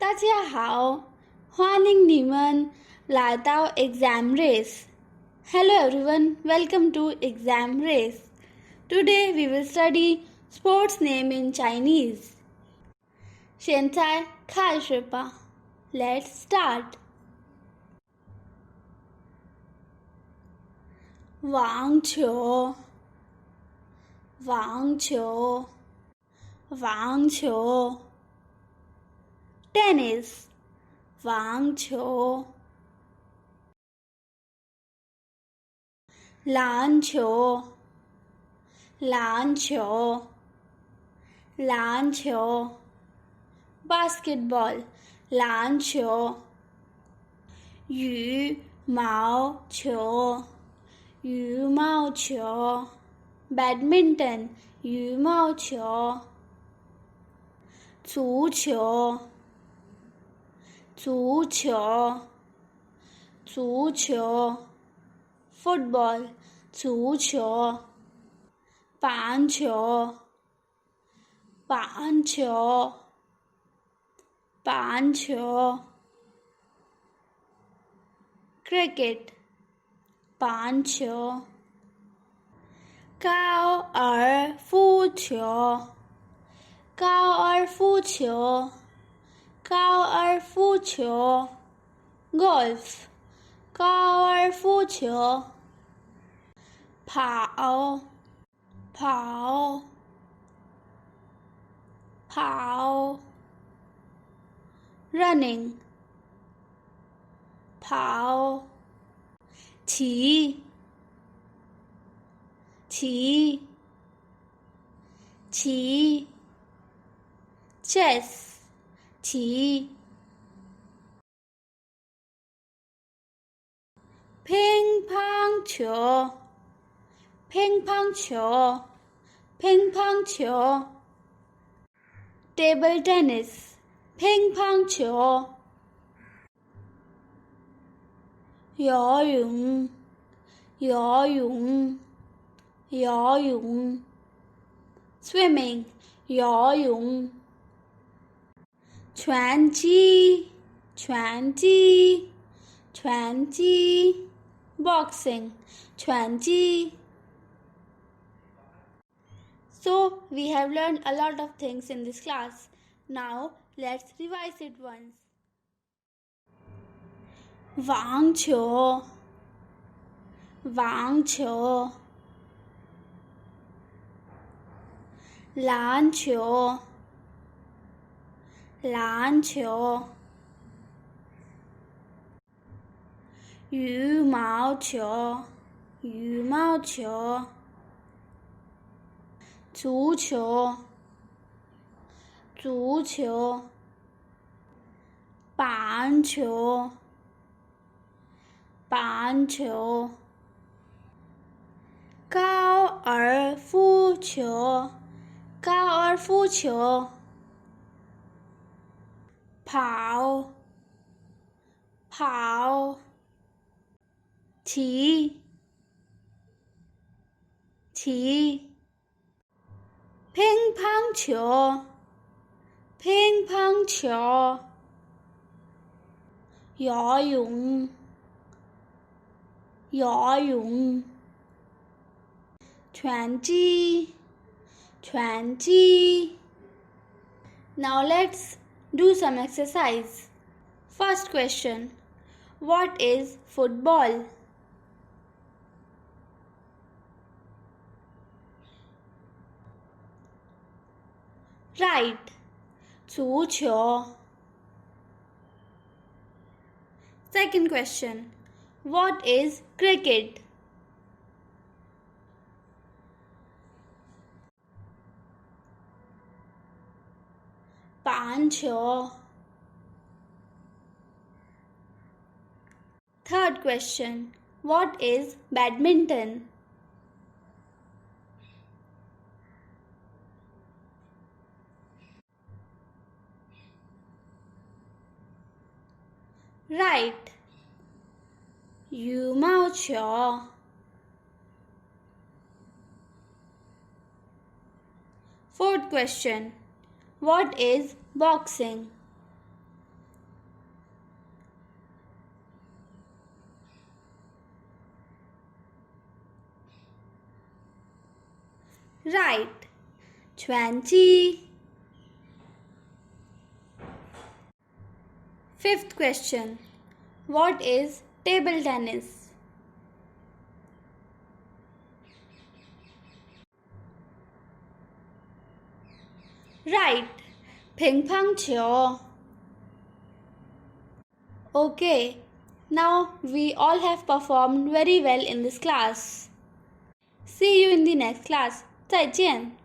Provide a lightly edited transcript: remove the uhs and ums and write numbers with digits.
大家好，欢迎你们来到 Examrace. Hello everyone, welcome to Examrace. Today we will study sports name in Chinese. 现在开始吧 Let's start. 网球，网球，网球。Tennis， 网球。篮球，篮球，篮球。Basketball， 篮球。羽毛球，羽毛球。Badminton， 羽毛球。足球，足球，足球。Football， 足球。板球，板球，板球。Cricket， 板球。高尔夫球，高尔夫球，高尔夫球。Golf， 高尔夫球。跑，跑，跑。Running， 跑。骑，骑，骑。Chess， 棋。乒乓球，乒乓球，乒乓球。Table tennis， 乒乓球。游泳，游泳，游泳。Swimming， 游泳。拳击，拳击，拳击。Boxing， 拳击。So, we have learned a lot of things in this class. Now, let's revise it once. 网球，网球。篮球，篮球。羽毛球，羽毛球。足球，足球。板球，板球。高尔夫球，高尔夫球。跑，跑。骑，骑。乒乓球，乒乓球。游泳，游泳。拳击，拳击。Now let's do some exercise. First question. What is football? Right. 足球。Second question. What is cricket?板球。Third question. What is badminton? Right. 羽毛球。Fourth question. What is boxing? Right. 20. Fifth question. What is table tennis? Right. Ping pong球. Okay. Now we all have performed very well in this class. See you in the next class. 再见.